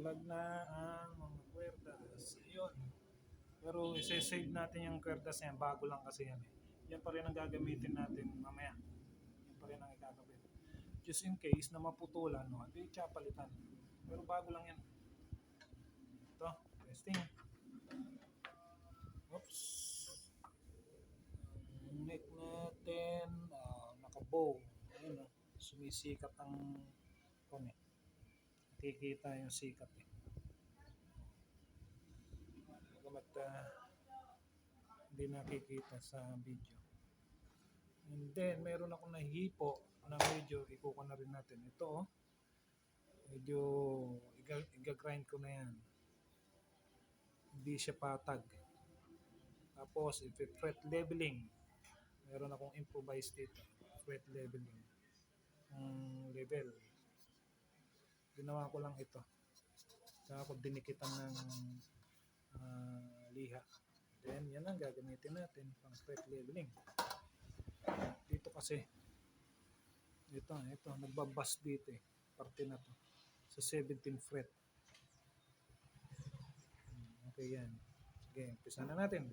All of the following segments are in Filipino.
Flag na ang mga kwerdas. Ayun. Pero isi-save natin yung kwerdas na yan. Bago lang kasi yan eh. Yan pa rin ang gagamitin natin mamaya. Yan pa rin ang ikakabit. Just in case na maputulan, no, hindi siya palitan. Pero bago lang yan. Ito, testing. Oops. Ang neck natin, nakabow. Ayun, sumisikat ang kone. Nakikita yung sikat eh. Bagamat hindi nakikita sa video. And then, meron ako nahihipo na medyo ikuha na rin natin. Ito, medyo iga-grind ko na yan. Hindi siya patag. Tapos, if-fret leveling. Meron akong improvise dito. Fret leveling. Level. Ginawa ko lang ito. Saka ako dinikitan ng liha. Then, yan ang gagamitin natin pang fret leveling. Dito kasi, ito, nagbabas dito eh. Parte na to. Sa 17th fret. Okay yan. Sige, umpisa na natin.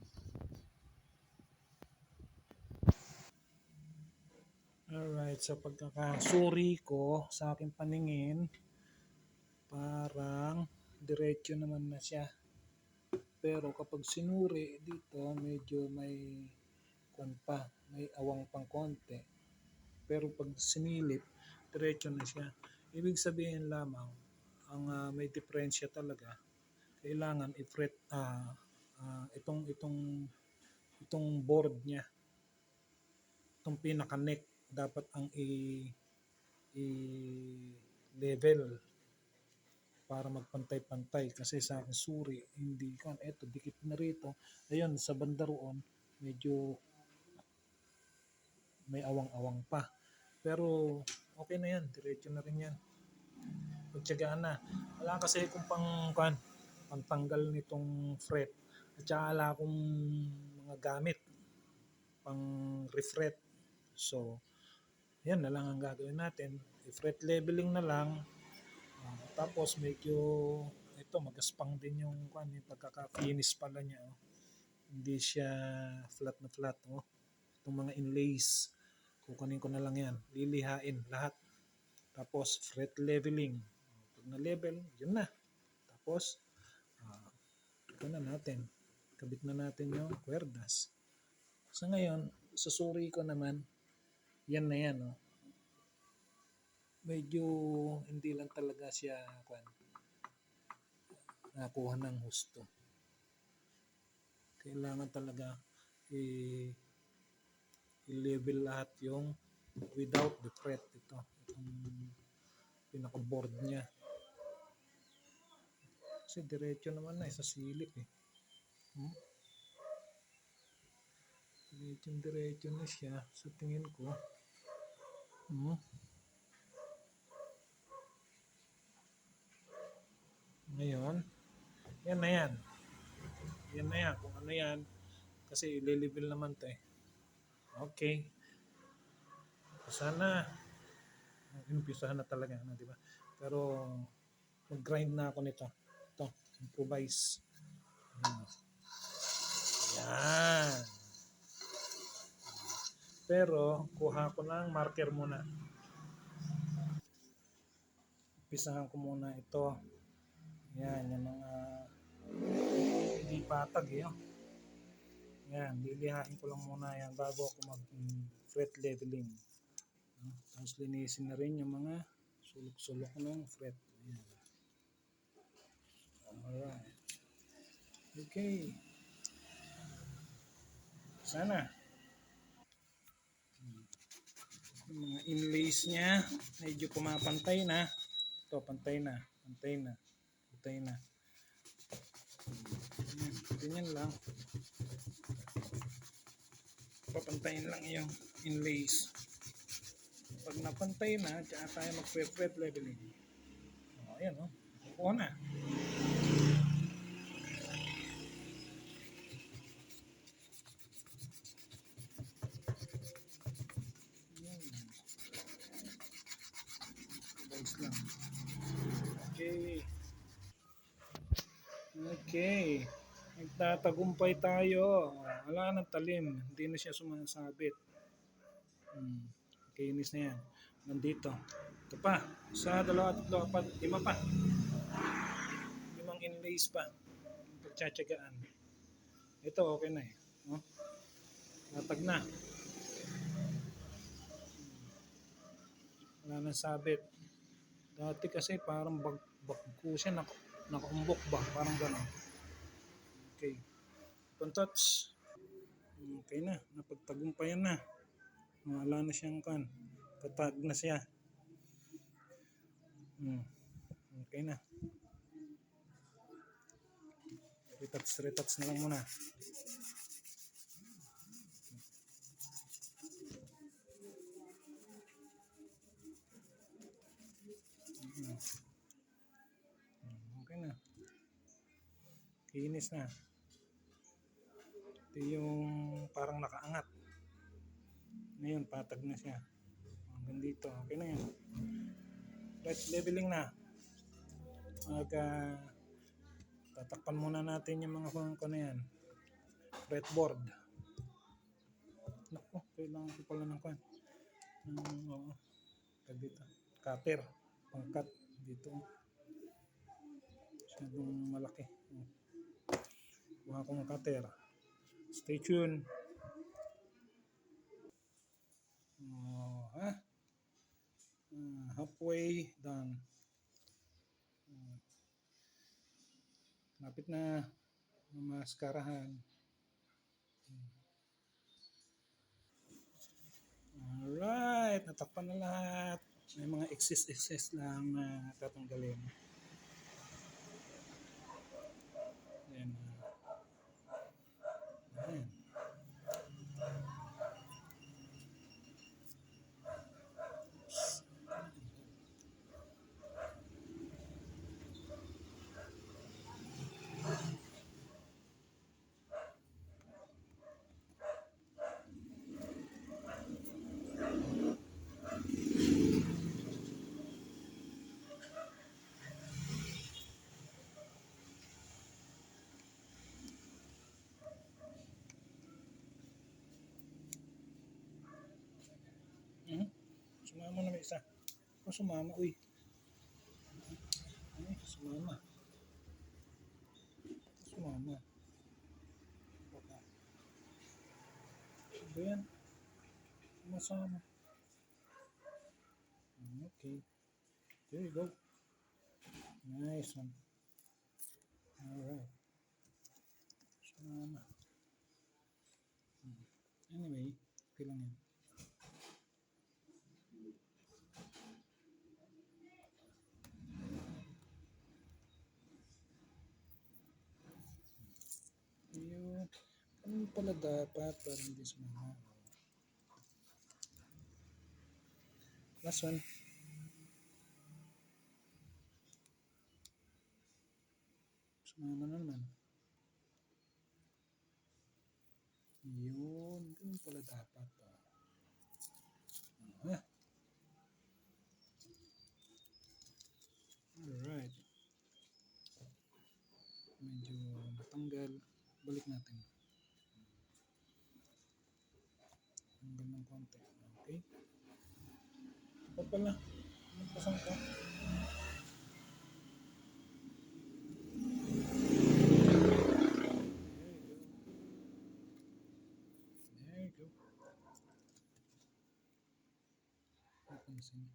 Alright, sa pagkakasuri ko sa aking paningin, parang diretso naman na siya. Pero kapag sinuri dito, medyo may may awang pang konti. Pero pag sinilip, diretso na siya. Ibig sabihin lamang, ang may diferensya talaga, kailangan i-fret itong board niya, itong pinaka-neck, dapat ang i-level para magpantay-pantay kasi sa akin suri hindi kan eto dikit na rito. Ayun sa banda roon medyo may awang-awang pa, pero okay na yan, diretso na rin yan, pagtsagaan na. Wala kasi kung pangtanggal nitong fret at saka wala akong mga gamit pang refret, so yan na lang ang gagawin natin, i-fret leveling na lang. Tapos medyo ito magaspang din yung yung pagkaka-finish pala niya. Hindi siya flat na flat. Itong mga inlays, kukunin ko na lang yan. Lilihain lahat. Tapos fret leveling. Pag na-level, yun na. Tapos, ito na natin. Kabit na natin yung kwerdas. So ngayon, susuri ko naman, yan na yan. Medyo hindi lang talaga siya nakuha ng husto. Kailangan talaga i-level lahat yung without the fret. Itong pinaka-board niya. Kasi diretso naman na, sa silip eh. Diretso na siya sa tingin ko. Ngayon, yan na yan. Yan na yan. Kung ano yan, kasi i-level naman to eh. Okay. Sana, inumpisahan na talaga, di ba? Pero, mag-grind na ako nito. Ito, improvise. Yan. Pero, kuha ko ng marker muna. Umpisahan ko muna ito. Yan, yung mga hindi patag eh. Yan, lilihain ko lang muna yan bago ako mag-fret leveling. Tapos linisin na rin yung mga sulok-sulok ng fret. Ayan. Alright. Okay. Sana. Yung mga inlays niya, medyo pumapantay na. Ito, pantay na. Pantay na. Pantay na. Ganyan lang. Papantayin lang yung inlays. Pag napantay na, tsaka tayo mag-fret leveling. Ayan o. Kuha na. Guys lang. Okay. Okay. Nagtatagumpay tayo. Wala nang talim. Hindi na siya sumasabit. Hmm. Kinis na yan. Nandito. Ito pa. Isa, dalawa, tatlo, apat, lima pa. Limang inlays pa. Pagtsatsagaan. Ito, okay na eh. No? Natag na. Wala nang sabit. Dati kasi parang bagko siya. Nakaumbok ba? Parang gano'n. Okay. Puntots. Okay na. Napagtagumpayan na. Wala na siyang kan. Tatag na siya. Okay na. Retouch na lang muna. Okay na. Kinis na. Ito yung parang nakaangat. Ngayon, patag na siya. Hanggang dito. Okay na yan. Let's leveling na. Tatakpan muna natin yung mga ko na yan. Fretboard. Naku, kailangan ko pala ng kan. Oo. Dito. Cutter. Pangkat. Dito. Masyadong malaki. Kuha ko ng cutter. Stay tuned. Halfway done. Lapit na maskarahan. Alright, natakpan na lahat. May mga excess lang na tatanggalin. Ayan. Ayan. Sumama na may isa. Sumama, uy. Sumama. Baka. Ano yan? Sumasama. Okay. There you go. Nice one. Alright. Sumama. Anyway, okay lang yan. Ayun. Ano pala dapat para hindi sumama? Last one. Sumama na naman. Yun. Ganun pala dapat. Alright. Medyo natanggal. Balik natin. Tanggal ng konti. Okay. Ito pala. Magpasang ka. There you go. Napansin.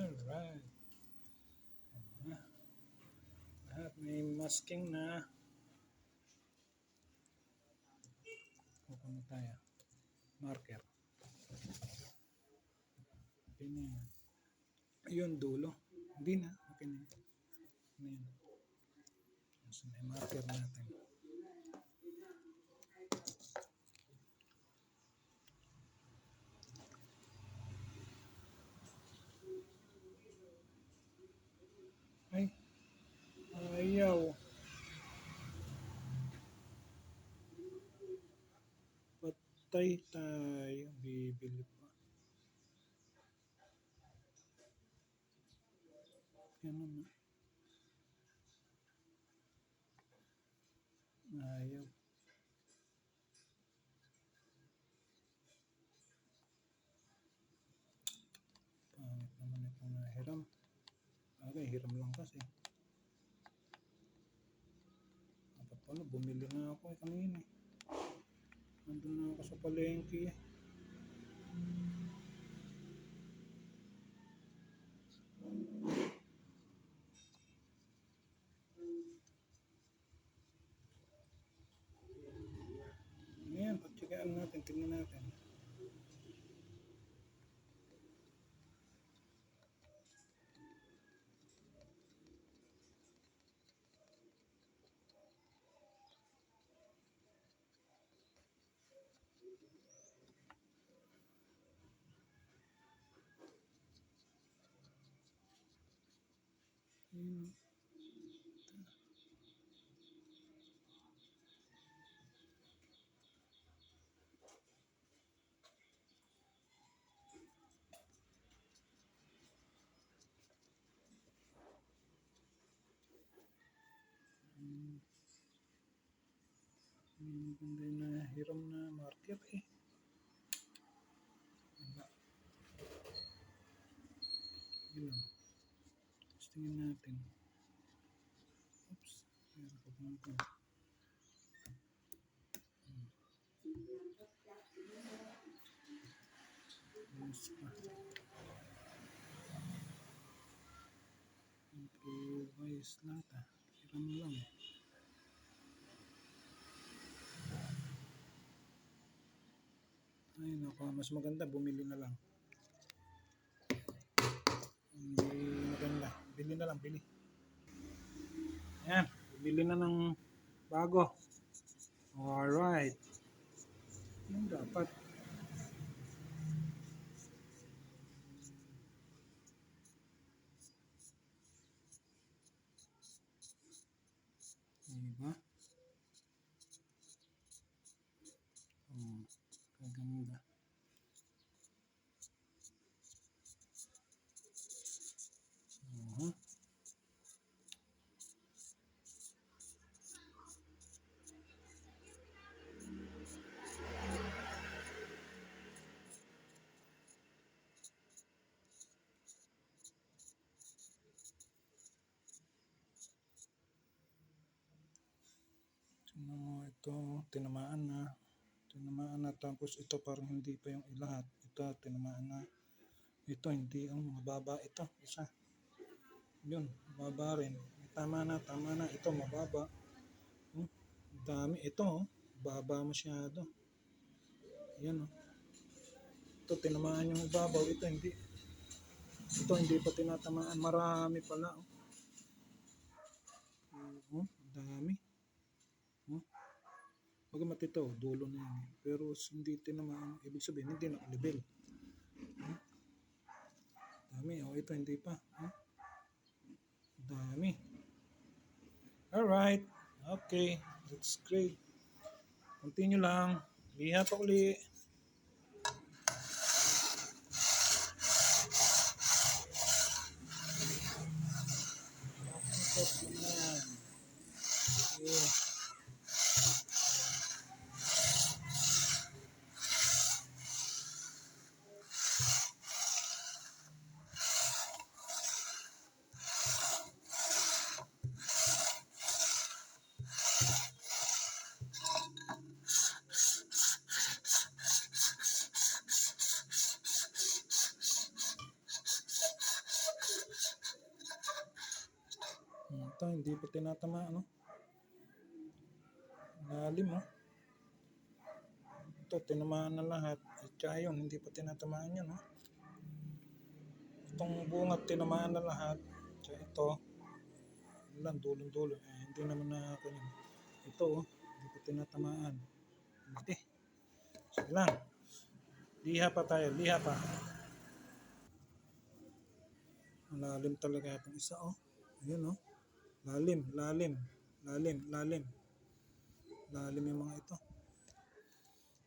Alright. Lahat may masking na. Kukuha na tayo. Marker. Okay na yan. Ayun, dulo. Hindi na. Okay na yan. So, may marker natin. Hintay tayo, bibili pa. Ganun na. Ayaw. Pangit naman itong nahiram. Okay, hiram lang kasi. Dapat pala, bumili na ako kanina. Nandun na ako sa palengke. Ayan, pagtsagaan natin, tingnan natin. Ayan. Maganda yung nahiram na marker eh. Wala. Yun lang. Tapos tingnan natin. Oops. Meron pa ba ito? Yes pa. Improvise lahat ah. Hiram lang. Ay nako, mas maganda bumili na lang. Hindi maganda. Bili na lang, bili. Ayan, bili na ng bago. Alright. Yung dapat. Diba? Kaganda. Tingnan mo ito, tinamaan na. Tinamaan na tapos ito parang hindi pa yung lahat. Ito tinamaan na. Ito hindi, mababa ito, isa. Yun, mababa rin. Tama na, tama na. Ito mababa. Dami. Ito, baba masyado. Yan Ito tinamaan yung babaw. Ito hindi. Ito hindi pa tinatamaan. Marami pala. Dami. Bagamat ito, dulo na yan. Pero hindi tinamaan. Ibig sabihin, hindi nakalibel. Dami. Ito hindi pa. Dami. Alright. Okay. That's great. Continue lang. Liha pa uli. Ito, hindi pa tinatamaan. Lalim Ito, tinamaan na lahat. At yun, hindi pa tinatamaan yan. Itong bungat, tinamaan na lahat. Tsaka ito, lang, dulong-dulo. Hindi naman na ako yun. Ito, hindi pa tinatamaan. Hindi. Sige lang. Liha pa tayo, liha pa. Lalim talaga itong isa, Ayun, Lalim, lalim, lalim, lalim. Lalim yung mga ito.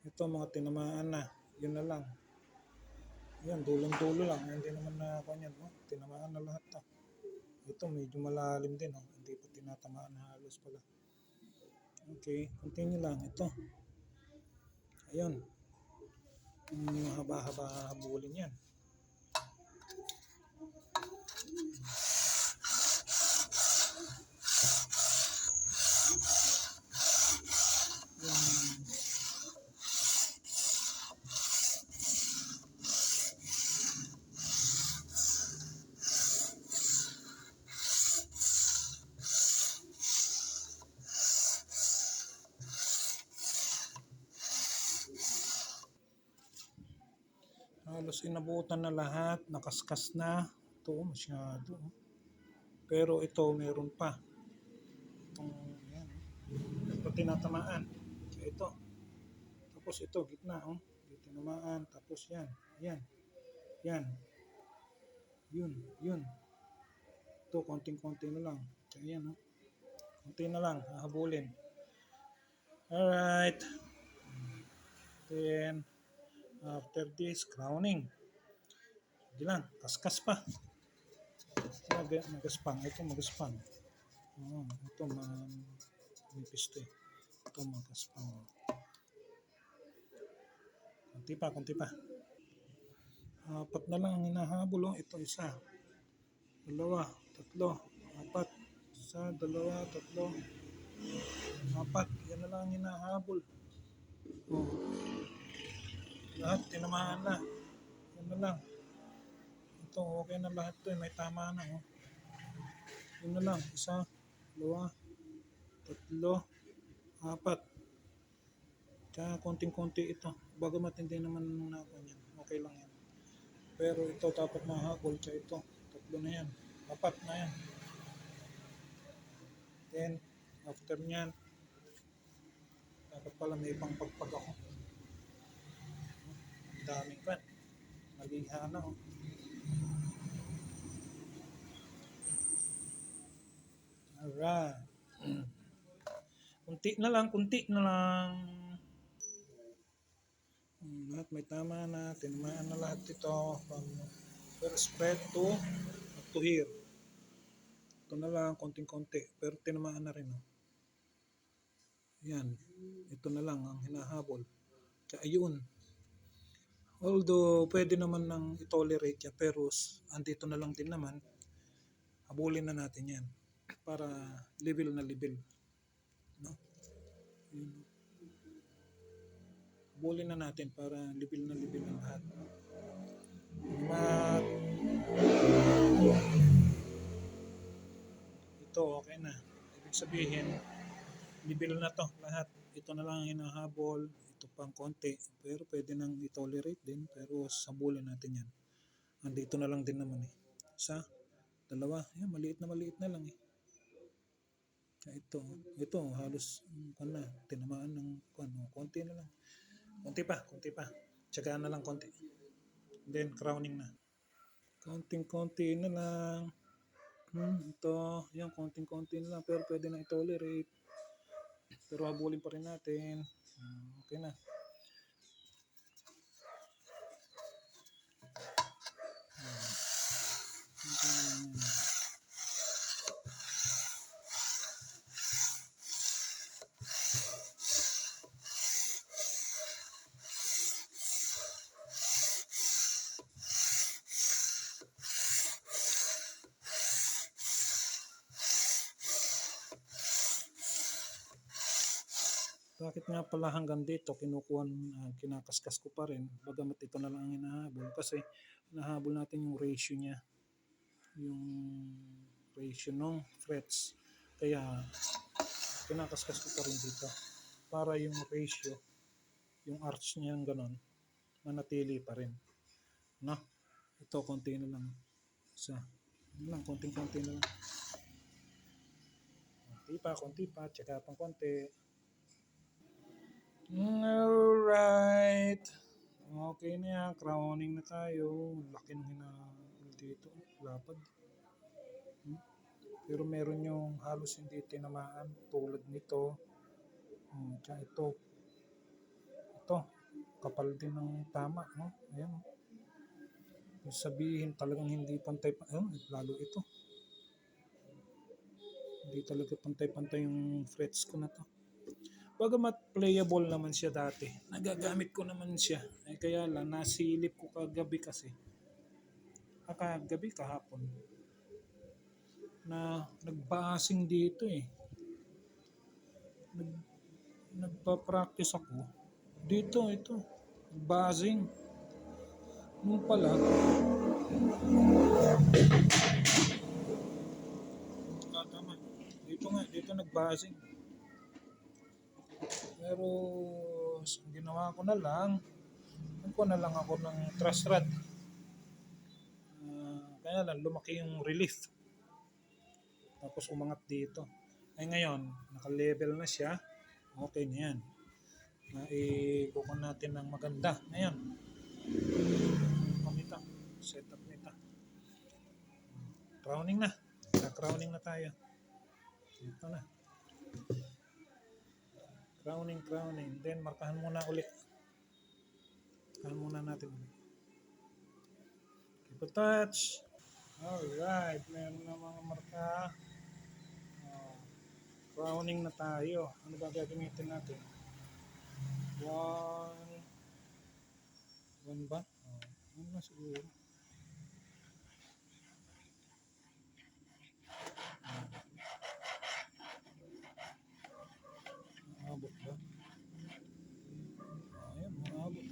Ito mga tinamaan na. Yun na lang. Yan, dulong-dulo lang. Hindi naman na ako yan. Oh. Tinamaan na lahat to. Ito medyo malalim din. Oh. Hindi pa tinatamaan na halos pala. Okay, continue lang. Ito. Ayun. Mahaba-haba habulin yan. Halos inabutan na lahat. Nakaskas na. Ito masyado. Pero ito meron pa. Itong, yan. Ito tinatamaan. Kaya ito. Tapos ito, gitna. Oh. Ito tinamaan. Tapos yan. Yan. Yan. Yun. Yun. Ito, konting-konti na lang. Kaya yan. Oh. Konti na lang. Hahabulin. Alright. Then, after this, crowning. Sige lang. Kaskas pa. Magaspang. Ito magaspang. Ito manipis to eh. Ito magaspang. Konti pa, konti pa. Apat na lang ang hinahabol. Oh. Ito isa. Dalawa, tatlo, apat. Isa, dalawa, tatlo, apat. Yan na lang ang hinahabol. Oh. Lahat tinamaan na. Yan na lang. Ito okay na lahat to eh. May tama na. Oh. Yan na lang. Isa, dalawa, tatlo, apat. Kaya konting-konti ito. Bagamat hindi naman na ako yan. Okay lang yan. Pero ito dapat mahabol. Kaya ito. Tatlo na yan. Apat na yan. Then, after nyan, dapat pala may ibang pagpag ako. Ang daming kan. Naliha na. Oh. Alright. Kunti na lang, kunti na lang. Lahat may tama na. Tinamaan na lahat ito. From first spread to here. Ito na lang, konting-konti. Pero tinamaan na rin. Oh. Yan. Ito na lang ang hinahabol. Kaya ayun. Although, pwede naman nang i-tolerate yan. Pero, andito na lang din naman. Habulin na natin yan. Para level na level. No? Habulin na natin para level na level ang lahat. At ito okay na. Ibig sabihin, level na to lahat. Ito na lang ang hinahabol. Ito pang konti. Pero pwede nang i-tolerate din. Pero sabulin natin yan. Andito na lang din naman eh. Isa, dalawa. Yan, maliit na lang eh. Ito halos tinamaan ng konti na lang. Konti pa. Tsagaan na lang konti. Then crowning na. Konting-konti na lang. Ito, yan konting-konti na lang pero pwede na i-tolerate. Pero habulin pa rin natin. Okay na. Bakit nga pala hanggang dito kinakaskas ko pa rin bagamat ito na lang ang hinahabol kasi hinahabol natin yung ratio niya, yung ratio ng frets, kaya kinakaskas ko pa rin dito para yung ratio, yung arch niya yung ganon manatili pa rin, no? Ito konti na lang, isa lang, konting-konti na lang, konti pa, tsaka pang konti. Alright. Okay na yan. Crowning na tayo. Laki ng hinahabol dito. Lapad. Pero meron yung halos hindi tinamaan. Tulad nito. Tsaka ito. Ito. kapal din ng tama, no? Ayan, oh. Ibig sabihin talagang hindi pantay pa, ayun, lalo ito. Hindi talaga pantay-pantay yung frets ko na to. Bagamat playable naman siya dati, nagagamit ko naman siya. Eh, kaya lang, nasilip ko kagabi kasi. Kagabi, kahapon. Na nagbasing dito eh. Nag, nagpa-practice ako. Dito, ito. Nagbasing. Nung pala, tama. Dito nga, dito nagbasing. Pero, ang ginawa ko na lang, ko na lang ako ng truss rod. Kaya lang, lumaki yung relief. Tapos umangat dito. Ay ngayon, naka-level na siya. Okay na yan. Naikukuha natin ng maganda. Ngayon, nito, setup nito. Crowning na. Crowning na tayo. Ito na. Crowning. Then, markahan muna ulit. Markahan muna natin ulit. Keep a touch. Alright. Meron na mga marka. Crowning na tayo. Ano ba gagamitin natin? One ba? One na siguro. Maabot ba? Ayan, maabot.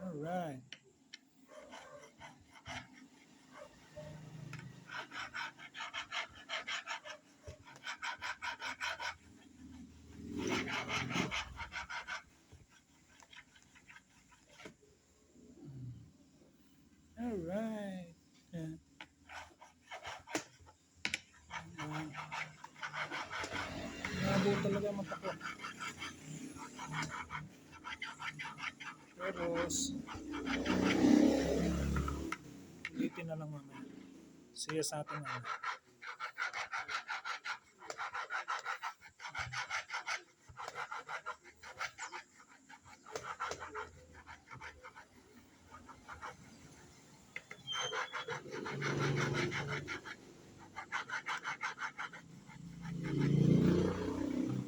Alright. Alright. Yeah. Nabo talaga mata ko. Pero, ulitin na lang mamaya. Siya sa atin na.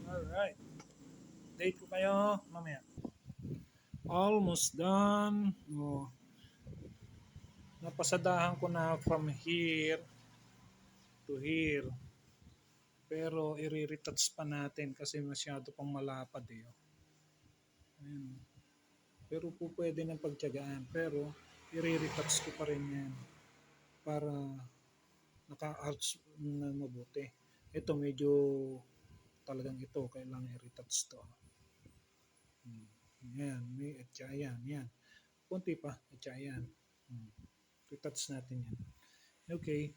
Alright. Date ko kayo mamaya. Almost done. Oh. Napasadahan ko na from here to here. Pero i-retouch pa natin kasi masyado pang malapad eh. Ayan. Pero po pwede ng pagtiyagaan. Pero i-retouch ko pa rin yan para naka-arch na mabuti. Ito medyo talagang ito kailangan i-retouch to. Yan, may atya yan, yan. Kunti pa, atya yan. Retouch natin yan. Okay.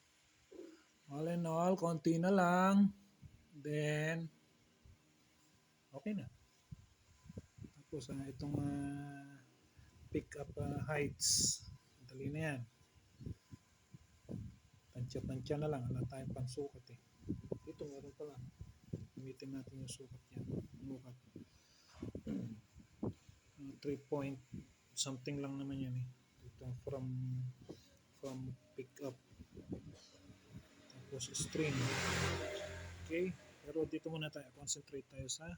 All in all, konti na lang. Then, okay na. Tapos, itong pick up heights. Dali na yan. Tansya-tansya na lang. Wala tayong pansukat eh. Ito, meron pala. Gamitin natin yung sukat yan. Sukat. 3 point something lang naman yan eh. Ito from pick up. Tapos string. Okay. Pero dito muna tayo. Concentrate tayo sa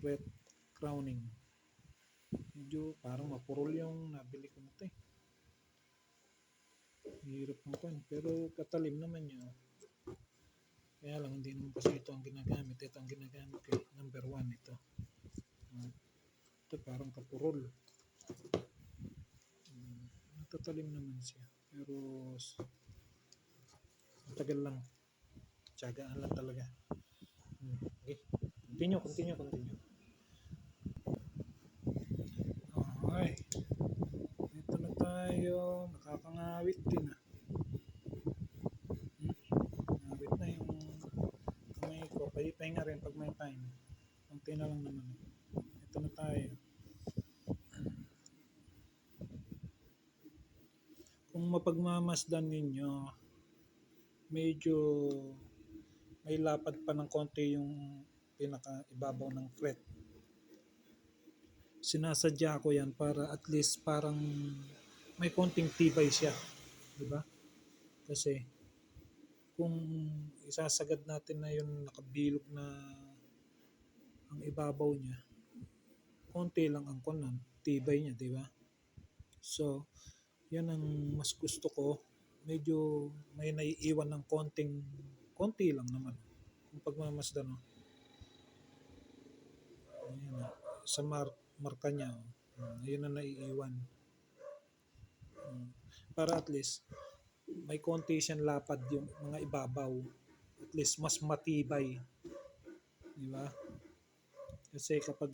wet crowning. Medyo parang mapurol yung nabili ko na ito eh. Hirap ng kan. Pero katalim naman niya. Kaya lang hindi naman kasi ito ang ginagamit. Ito ang ginagamit ko. Number 1 ito. Ito parang kapurol. Natatalim naman siya. Pero matagal lang. Tiyagaan lang talaga. Okay. Continue. Okay. Ito na tayo. Nakakangawit din ah. Ngawit na yung kamay ko. Pahinga rin pag may time. Konti na lang naman. Ito na tayo. pagmamasdan ninyo, medyo may lapad pa ng konti yung pinaka ibabaw ng fret. Sinasadya ko yan para at least parang may konting tibay siya. Di ba? Kasi kung isasagad natin na yung nakabilog na ang ibabaw niya, konti lang ang kunan, tibay niya, di ba? So, yan ang mas gusto ko. Medyo may naiiwan ng konti lang naman. Kung pagmamasdan, no? Ayan, sa marka niya, ayun ang naiiwan. Para at least, may konti siyang lapad yung mga ibabaw. At least, mas matibay. Di ba? Kasi kapag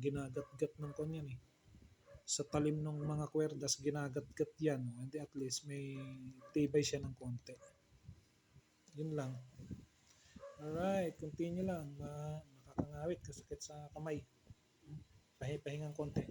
ginagat-gat ng yan eh. Sa talim ng mga kwerdas, ginagat-gat yan. Hindi at least may tibay siya ng konti. Yun lang. Alright, continue lang. Nakakangawit, kasakit sa kamay. Pahingang konti.